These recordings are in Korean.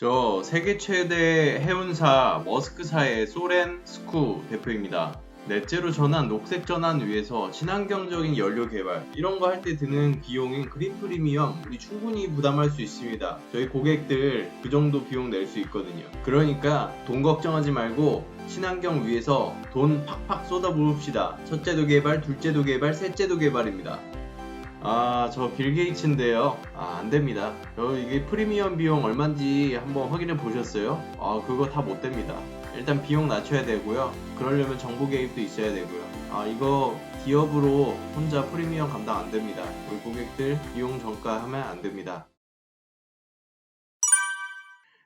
저 세계 최대 해운사 머스크사의 소렌스쿠 대표입니다. 넷째로 전환, 녹색 전환 위해서 친환경적인 연료 개발 이런 거 할 때 드는 비용인 그린 프리미엄 우리 충분히 부담할 수 있습니다. 저희 고객들 그 정도 비용 낼 수 있거든요. 그러니까 돈 걱정하지 말고 친환경 위해서 돈 팍팍 쏟아부읍시다. 첫째도 개발, 둘째도 개발, 셋째도 개발입니다. 저 빌 게이츠인데요. 안 됩니다. 저 이게 프리미엄 비용 얼마인지 한번 확인해 보셨어요? 그거 다 못 됩니다. 일단 비용 낮춰야 되고요. 그러려면 정보 개입도 있어야 되고요. 이거 기업으로 혼자 프리미엄 감당 안 됩니다. 우리 고객들 비용 전가하면 안 됩니다.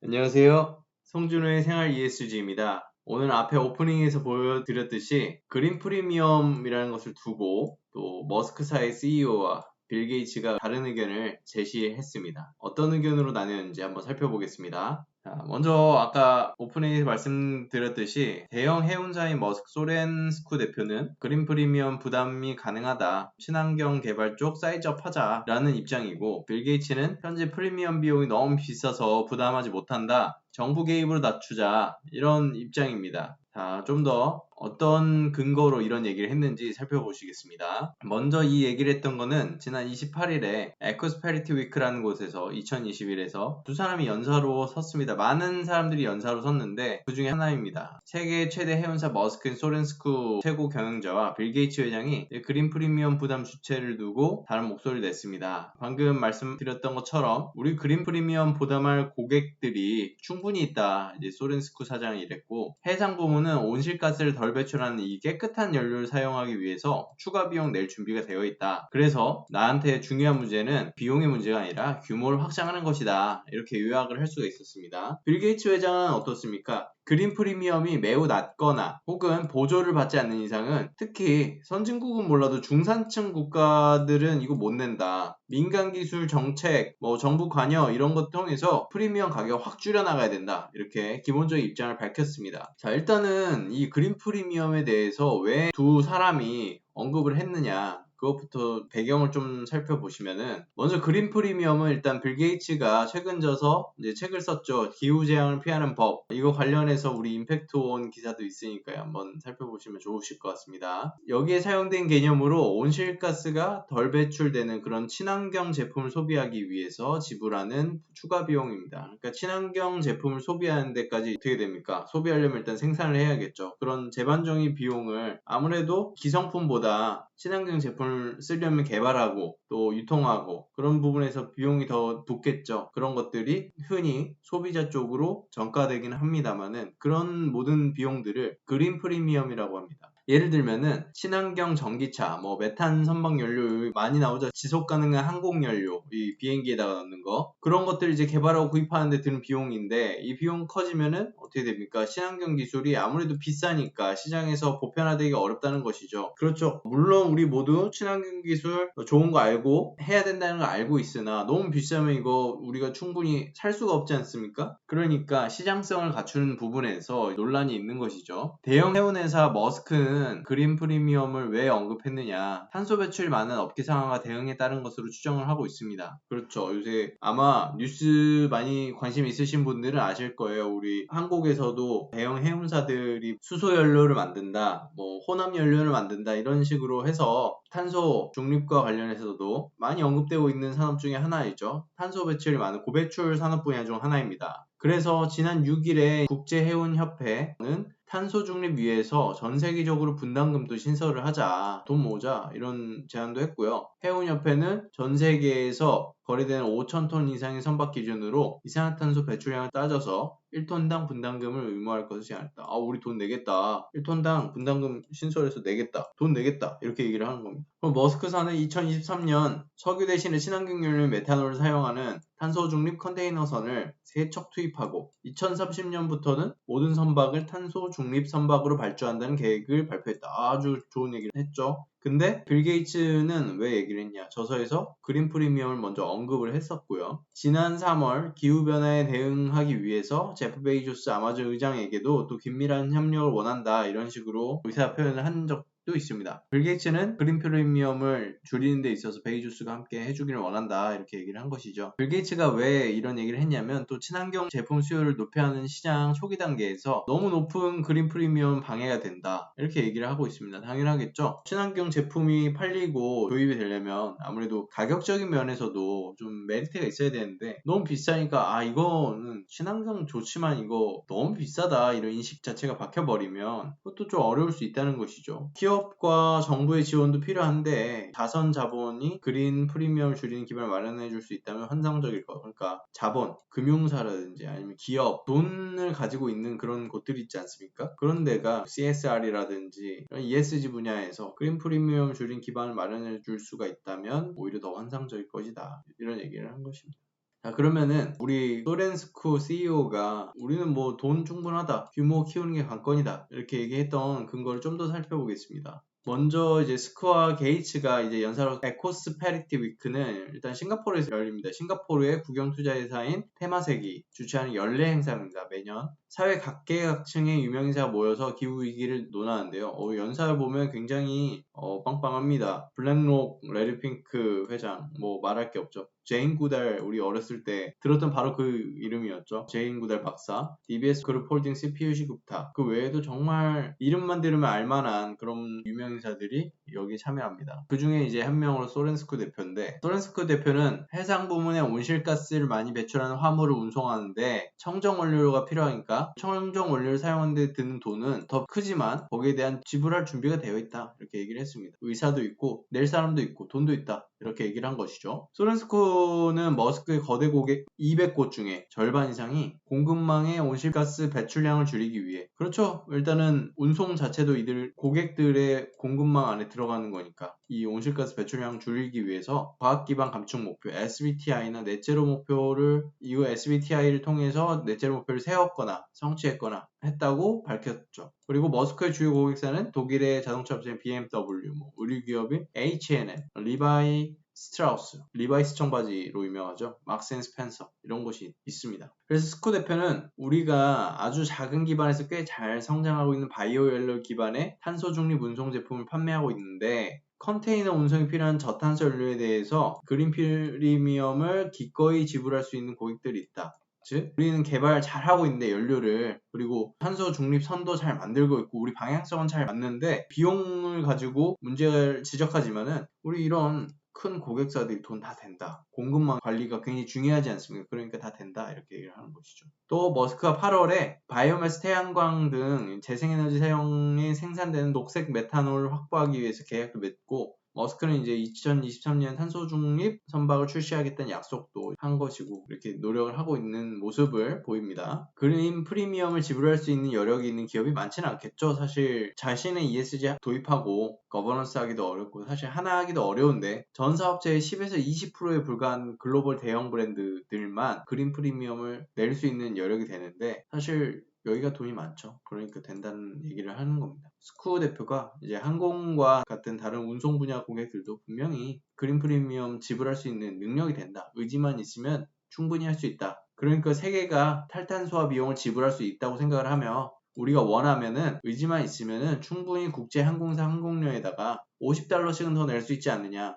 안녕하세요. 송준호의 생활 ESG입니다. 오늘 앞에 오프닝에서 보여드렸듯이 그린 프리미엄이라는 것을 두고 또 머스크사의 CEO와 빌 게이츠가 다른 의견을 제시했습니다. 어떤 의견으로 나뉘었는지 한번 살펴보겠습니다. 먼저 아까 오프닝에서 말씀드렸듯이 대형 해운사인 소렌스쿠 대표는 그린 프리미엄 부담이 가능하다. 친환경 개발 쪽 사이즈업 하자라는 입장이고, 빌 게이츠는 현재 프리미엄 비용이 너무 비싸서 부담하지 못한다. 정부 개입으로 낮추자. 이런 입장입니다. 좀 더 어떤 근거로 이런 얘기를 했는지 살펴보시겠습니다. 먼저 이 얘기를 했던 거는 지난 28일에 에코스페리티 위크라는 곳에서 2021에서 두 사람이 연사로 섰습니다. 많은 사람들이 연사로 섰는데 그 중에 하나입니다. 세계 최대 해운사 머스크 소렌스쿠 최고 경영자와 빌 게이츠 회장이 그린 프리미엄 부담 주체를 두고 다른 목소리를 냈습니다. 방금 말씀드렸던 것처럼 우리 그린 프리미엄 부담할 고객들이 충분히 있다. 이제 소렌스쿠 사장이 이랬고, 해상 부문은 온실가스를 덜 배출하는 이 깨끗한 연료를 사용하기 위해서 추가 비용 낼 준비가 되어 있다. 그래서 나한테 중요한 문제는 비용의 문제가 아니라 규모를 확장하는 것이다. 이렇게 요약을 할 수가 있었습니다. 빌 게이츠 회장은 어떻습니까? 그린 프리미엄이 매우 낮거나 혹은 보조를 받지 않는 이상은, 특히 선진국은 몰라도 중산층 국가들은 이거 못 낸다. 민간 기술 정책, 정부 관여 이런 것 통해서 프리미엄 가격 확 줄여나가야 된다. 이렇게 기본적인 입장을 밝혔습니다. 자, 일단은 이 그린 프리미엄에 대해서 왜 두 사람이 언급을 했느냐, 그것부터 배경을 좀 살펴보시면은, 먼저 그린 프리미엄은 일단 빌 게이츠가 최근 져서 이제 책을 썼죠. 기후재앙을 피하는 법. 이거 관련해서 우리 임팩트 온 기사도 있으니까요. 한번 살펴보시면 좋으실 것 같습니다. 여기에 사용된 개념으로 온실가스가 덜 배출되는 그런 친환경 제품을 소비하기 위해서 지불하는 추가 비용입니다. 그러니까 친환경 제품을 소비하는 데까지 어떻게 됩니까? 소비하려면 일단 생산을 해야겠죠. 그런 재반적인 비용을 아무래도 기성품보다 친환경 제품을 쓰려면 개발하고 또 유통하고 그런 부분에서 비용이 더 붙겠죠. 그런 것들이 흔히 소비자 쪽으로 전가되기는 합니다만은, 그런 모든 비용들을 그린 프리미엄이라고 합니다. 예를 들면은 친환경 전기차, 메탄 선박 연료 많이 나오죠. 지속 가능한 항공 연료, 이 비행기에다가 넣는 거, 그런 것들 이제 개발하고 구입하는데 드는 비용인데, 이 비용 커지면은 어떻게 됩니까? 친환경 기술이 아무래도 비싸니까 시장에서 보편화되기가 어렵다는 것이죠. 그렇죠. 물론 우리 모두 친환경 기술 좋은 거 알고 해야 된다는 걸 알고 있으나, 너무 비싸면 이거 우리가 충분히 살 수가 없지 않습니까? 그러니까 시장성을 갖추는 부분에서 논란이 있는 것이죠. 대형 해운회사 머스크는 그린 프리미엄을 왜 언급했느냐, 탄소 배출이 많은 업계 상황과 대응에 따른 것으로 추정을 하고 있습니다. 그렇죠. 요새 아마 뉴스 많이 관심 있으신 분들은 아실 거예요. 우리 한국에서도 대형 해운사들이 수소 연료를 만든다, 혼합 연료를 만든다, 이런 식으로 해서 탄소 중립과 관련해서도 많이 언급되고 있는 산업 중에 하나이죠. 탄소 배출이 많은 고배출 산업 분야 중 하나입니다. 그래서 지난 6일에 국제해운협회는 탄소 중립 위해서 전 세계적으로 분담금도 신설을 하자, 돈 모으자, 이런 제안도 했고요. 해운협회는 전 세계에서 거래되는 5,000톤 이상의 선박 기준으로 이산화탄소 배출량을 따져서 1톤당 분담금을 의무할 것을 제안했다. 우리 돈 내겠다. 1톤당 분담금 신설해서 내겠다. 돈 내겠다. 이렇게 얘기를 하는 겁니다. 그럼 머스크사는 2023년 석유 대신에 친환경 연료 메탄올을 사용하는 탄소 중립 컨테이너선을 3척 투입하고 2030년부터는 모든 선박을 탄소 중립 선박으로 발주한다는 계획을 발표했다. 아주 좋은 얘기를 했죠. 근데 빌 게이츠는 왜 얘기를 했냐? 저서에서 그린 프리미엄을 먼저 언급을 했었고요. 지난 3월 기후변화에 대응하기 위해서 제프 베이조스 아마존 의장에게도 또 긴밀한 협력을 원한다, 이런 식으로 의사 표현을 한 적 도 있습니다. 빌 게이츠는 그린 프리미엄을 줄이는 데 있어서 베이조스가 함께 해주기를 원한다 이렇게 얘기를 한 것이죠. 빌 게이츠가 왜 이런 얘기를 했냐면 또 친환경 제품 수요를 높여야 하는 시장 초기 단계에서 너무 높은 그린 프리미엄 방해가 된다 이렇게 얘기를 하고 있습니다. 당연하겠죠. 친환경 제품이 팔리고 도입이 되려면 아무래도 가격적인 면에서도 좀 메리트가 있어야 되는데 너무 비싸니까 아 이거는 친환경 좋지만 이거 너무 비싸다 이런 인식 자체가 박혀버리면 그것도 좀 어려울 수 있다는 것이죠. 기업과 정부의 지원도 필요한데 자선 자본이 그린 프리미엄을 줄이는 기반을 마련해 줄 수 있다면 환상적일 것. 그러니까 자본, 금융사라든지 아니면 기업, 돈을 가지고 있는 그런 곳들이 있지 않습니까? 그런 데가 CSR이라든지 ESG 분야에서 그린 프리미엄을 줄인 기반을 마련해 줄 수가 있다면 오히려 더 환상적일 것이다. 이런 얘기를 한 것입니다. 자, 그러면은 우리 소렌스쿠 CEO가 우리는 뭐 돈 충분하다, 규모 키우는 게 관건이다 이렇게 얘기했던 근거를 좀 더 살펴보겠습니다. 먼저 이제 스쿠와 게이츠가 이제 연사로 에코스페리티 위크는 일단 싱가포르에서 열립니다. 싱가포르의 국영투자회사인 테마색이 주최하는 연례 행사입니다. 매년 사회 각계각층의 유명인사가 모여서 기후위기를 논하는데요. 연사를 보면 굉장히 빵빵합니다. 블랙록, 레드핑크 회장 뭐 말할 게 없죠. 제인 구달 우리 어렸을 때 들었던 바로 그 이름이었죠. 제인 구달 박사, DBS 그룹 홀딩스 피유시 굽타 그 외에도 정말 이름만 들으면 알만한 그런 유명인사들이 여기 참여합니다. 그 중에 이제 한 명으로 소렌스쿠 대표인데 소렌스쿠 대표는 해상 부문에 온실가스를 많이 배출하는 화물을 운송하는데 청정 원료가 필요하니까 청정 원료를 사용하는 데 드는 돈은 더 크지만 거기에 대한 지불할 준비가 되어 있다 이렇게 얘기를 했습니다. 의사도 있고 낼 사람도 있고 돈도 있다 이렇게 얘기를 한 것이죠. 소렌스쿠는 머스크의 거대 고객 200곳 중에 절반 이상이 공급망의 온실가스 배출량을 줄이기 위해 그렇죠. 일단은 운송 자체도 이들 고객들의 공급망 안에 들어가는 거니까 이 온실가스 배출량 줄이기 위해서 과학기반 감축 목표 SBTI나 넷제로 목표를 이후 SBTI를 통해서 넷제로 목표를 세웠거나 성취했거나 했다고 밝혔죠. 그리고 머스크의 주요 고객사는 독일의 자동차 업체인 BMW, 의류기업인 H&M, 리바이 스트라우스, 리바이스 청바지로 유명하죠. 막스 앤 스펜서 이런 곳이 있습니다. 그래서 스쿠 대표는 우리가 아주 작은 기반에서 꽤 잘 성장하고 있는 바이오연료 기반의 탄소 중립 운송 제품을 판매하고 있는데 컨테이너 운송이 필요한 저탄소 연료에 대해서 그린 프리미엄을 기꺼이 지불할 수 있는 고객들이 있다. 즉 우리는 개발 잘하고 있는데 연료를 그리고 탄소 중립 선도 잘 만들고 있고 우리 방향성은 잘 맞는데 비용을 가지고 문제를 지적하지만은 우리 이런 큰 고객사들이 돈 다 된다. 공급망 관리가 굉장히 중요하지 않습니까? 그러니까 다 된다. 이렇게 얘기를 하는 것이죠. 또 머스크가 8월에 바이오매스 태양광 등 재생에너지 사용에 생산되는 녹색 메탄올을 확보하기 위해서 계약도 맺고 머스크는 이제 2023년 탄소 중립 선박을 출시하겠다는 약속도 한 것이고 이렇게 노력을 하고 있는 모습을 보입니다. 그린 프리미엄을 지불할 수 있는 여력이 있는 기업이 많지는 않겠죠. 사실 자신의 ESG 도입하고 거버넌스 하기도 어렵고 사실 하나 하기도 어려운데 전 사업체의 10에서 20%에 불과한 글로벌 대형 브랜드들만 그린 프리미엄을 낼 수 있는 여력이 되는데 사실 여기가 돈이 많죠. 그러니까 된다는 얘기를 하는 겁니다. 스쿠 대표가 이제 항공과 같은 다른 운송 분야 고객들도 분명히 그린 프리미엄 지불할 수 있는 능력이 된다. 의지만 있으면 충분히 할 수 있다. 그러니까 세계가 탈탄소화 비용을 지불할 수 있다고 생각을 하며 우리가 원하면은 의지만 있으면은 충분히 국제 항공사 항공료에다가 $50씩은 더 낼 수 있지 않느냐.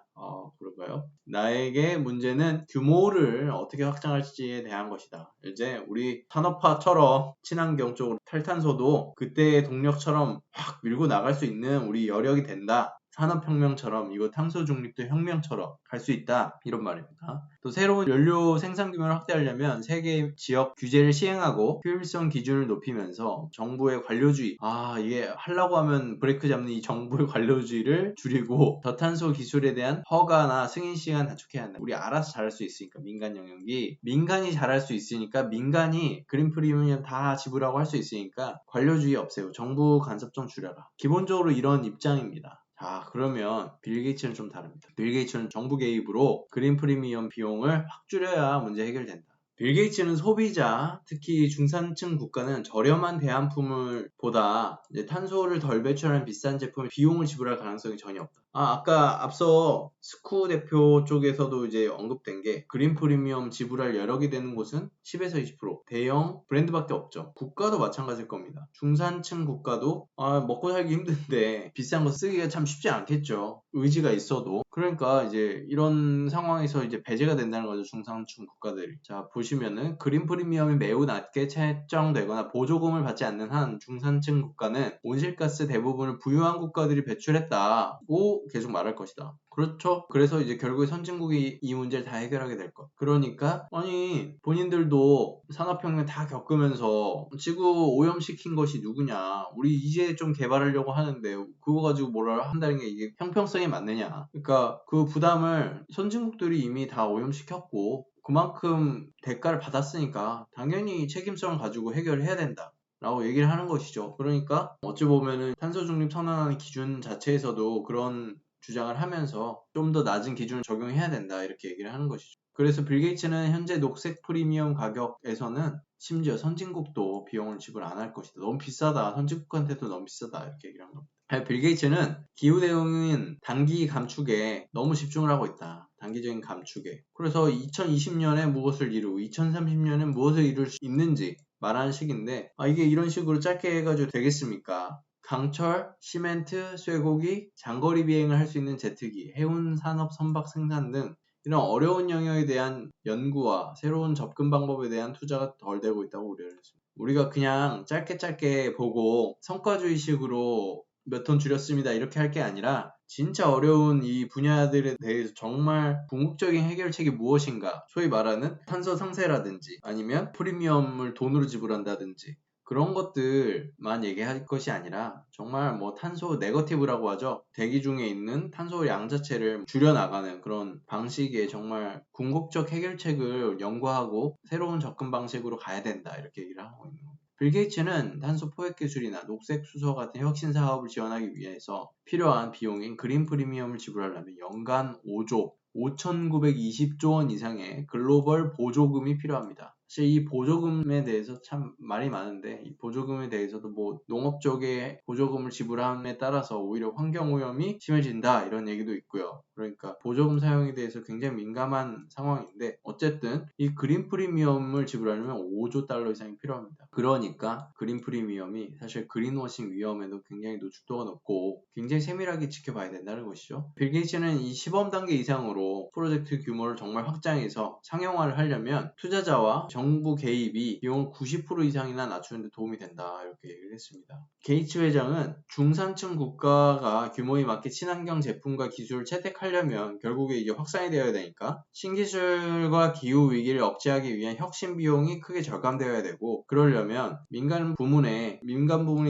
그럴까요? 나에게 문제는 규모를 어떻게 확장할지에 대한 것이다. 이제 우리 산업화처럼 친환경 쪽으로 탈탄소도 그때의 동력처럼 확 밀고 나갈 수 있는 우리 여력이 된다. 산업혁명처럼 이거 탄소 중립도 혁명처럼 갈 수 있다 이런 말입니다. 또 새로운 연료 생산 규모를 확대하려면 세계 지역 규제를 시행하고 효율성 기준을 높이면서 정부의 관료주의 이게 하려고 하면 브레이크 잡는 이 정부의 관료주의를 줄이고 저탄소 기술에 대한 허가나 승인 시간 단축해야 한다. 우리 알아서 잘할 수 있으니까 민간 영역이 민간이 잘할 수 있으니까 민간이 그린 프리미엄 다 지불하고 할 수 있으니까 관료주의 없애고 정부 간섭 좀 줄여라. 기본적으로 이런 입장입니다. 자, 그러면 빌 게이츠는 좀 다릅니다. 빌 게이츠는 정부 개입으로 그린 프리미엄 비용을 확 줄여야 문제 해결된다. 빌 게이츠는 소비자, 특히 중산층 국가는 저렴한 대안품을 보다 이제 탄소를 덜 배출하는 비싼 제품에 비용을 지불할 가능성이 전혀 없다. 아까 앞서 스쿠 대표 쪽에서도 이제 언급된 게 그린 프리미엄 지불할 여력이 되는 곳은 10에서 20% 대형 브랜드밖에 없죠. 국가도 마찬가지일 겁니다. 중산층 국가도 먹고 살기 힘든데 비싼 거 쓰기가 참 쉽지 않겠죠. 의지가 있어도. 그러니까 이제 이런 상황에서 이제 배제가 된다는 거죠. 중산층 국가들이. 자, 보시면은 그린 프리미엄이 매우 낮게 책정되거나 보조금을 받지 않는 한 중산층 국가는 온실가스 대부분을 부유한 국가들이 배출했다고 계속 말할 것이다. 그렇죠? 그래서 이제 결국에 선진국이 이 문제를 다 해결하게 될 것. 그러니까 아니 본인들도 산업혁명 다 겪으면서 지구 오염시킨 것이 누구냐? 우리 이제 좀 개발하려고 하는데 그거 가지고 뭐라 한다는 게 이게 형평성이 맞느냐? 그러니까 그 부담을 선진국들이 이미 다 오염시켰고 그만큼 대가를 받았으니까 당연히 책임성을 가지고 해결해야 된다. 라고 얘기를 하는 것이죠. 그러니까 어찌 보면은 탄소 중립 선언하는 기준 자체에서도 그런 주장을 하면서 좀 더 낮은 기준을 적용해야 된다 이렇게 얘기를 하는 것이죠. 그래서 빌 게이츠는 현재 녹색 프리미엄 가격에서는 심지어 선진국도 비용을 지불 안 할 것이다. 너무 비싸다. 선진국한테도 너무 비싸다. 이렇게 얘기를 한 겁니다. 빌 게이츠는 기후 대응인 단기 감축에 너무 집중을 하고 있다. 단기적인 감축에. 그래서 2020년에 무엇을 이루고 2030년에 무엇을 이룰 수 있는지 말하는 식인데 이게 이런 식으로 짧게 해가지고 되겠습니까? 강철, 시멘트, 쇠고기, 장거리 비행을 할 수 있는 제트기, 해운 산업 선박 생산 등 이런 어려운 영역에 대한 연구와 새로운 접근 방법에 대한 투자가 덜 되고 있다고 우려를 했습니다. 우리가 그냥 짧게 보고 성과주의식으로 몇 톤 줄였습니다 이렇게 할 게 아니라 진짜 어려운 이 분야들에 대해서 정말 궁극적인 해결책이 무엇인가, 소위 말하는 탄소 상세라든지 아니면 프리미엄을 돈으로 지불한다든지 그런 것들만 얘기할 것이 아니라 정말 뭐 탄소 네거티브라고 하죠. 대기 중에 있는 탄소 양 자체를 줄여나가는 그런 방식의 정말 궁극적 해결책을 연구하고 새로운 접근 방식으로 가야 된다 이렇게 얘기를 하고 있는 겁니다. 빌 게이츠는 탄소 포획 기술이나 녹색 수소 같은 혁신 사업을 지원하기 위해서 필요한 비용인 그린 프리미엄을 지불하려면 연간 5조 5,920조 원 이상의 글로벌 보조금이 필요합니다. 사실 이 보조금에 대해서 참 말이 많은데 이 보조금에 대해서도 뭐 농업 쪽에 보조금을 지불함에 따라서 오히려 환경오염이 심해진다 이런 얘기도 있고요. 그러니까 보조금 사용에 대해서 굉장히 민감한 상황인데 어쨌든 이 그린 프리미엄을 지불하려면 5조 달러 이상이 필요합니다. 그러니까 그린 프리미엄이 사실 그린워싱 위험에도 굉장히 노출도가 높고 굉장히 세밀하게 지켜봐야 된다는 것이죠. 빌 게이츠는 이 시범 단계 이상으로 프로젝트 규모를 정말 확장해서 상용화를 하려면 투자자와 정부 개입이 비용을 90% 이상이나 낮추는 데 도움이 된다 이렇게 얘기를 했습니다. 게이츠 회장은 중산층 국가가 규모에 맞게 친환경 제품과 기술을 채택하려면 결국에 이제 확산이 되어야 되니까 신기술과 기후 위기를 억제하기 위한 혁신 비용이 크게 절감되어야 되고 그러려면 민간 부문의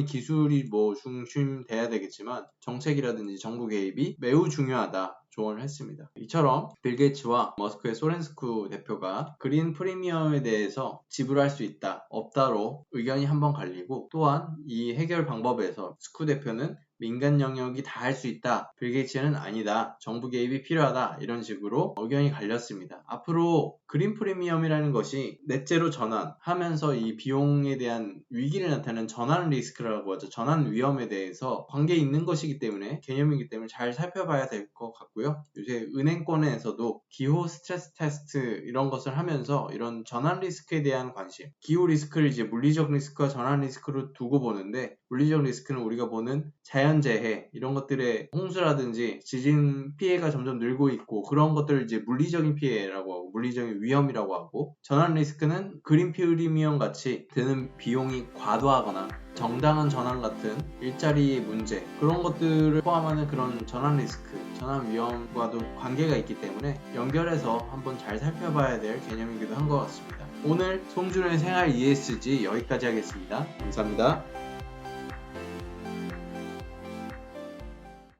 기술이 뭐 중심돼야 되겠지만 정책이라든지 정부 개입이 매우 중요하다. 조언을 했습니다. 이처럼 빌 게이츠와 머스크의 소렌스쿠 대표가 그린 프리미엄에 대해서 지불할 수 있다, 없다로 의견이 한번 갈리고 또한 이 해결 방법에서 스쿠 대표는 민간 영역이 다 할 수 있다. 빌 게이츠는 아니다. 정부 개입이 필요하다. 이런 식으로 의견이 갈렸습니다. 앞으로 그린 프리미엄이라는 것이 넷제로 전환하면서 이 비용에 대한 위기를 나타내는 전환 리스크라고 하죠. 전환 위험에 대해서 관계 있는 것이기 때문에 개념이기 때문에 잘 살펴봐야 될 것 같고요. 요새 은행권에서도 기후 스트레스 테스트 이런 것을 하면서 이런 전환 리스크에 대한 관심, 기후 리스크를 이제 물리적 리스크와 전환 리스크로 두고 보는데 물리적 리스크는 우리가 보는 자연재해 이런 것들의 홍수라든지 지진 피해가 점점 늘고 있고 그런 것들을 이제 물리적인 피해라고 하고 물리적인 위험이라고 하고 전환 리스크는 그린 프리미엄 같이 드는 비용이 과도하거나 정당한 전환 같은 일자리의 문제 그런 것들을 포함하는 그런 전환 리스크, 전환 위험과도 관계가 있기 때문에 연결해서 한번 잘 살펴봐야 될 개념이기도 한 것 같습니다. 오늘 송준호의 생활 ESG 여기까지 하겠습니다. 감사합니다.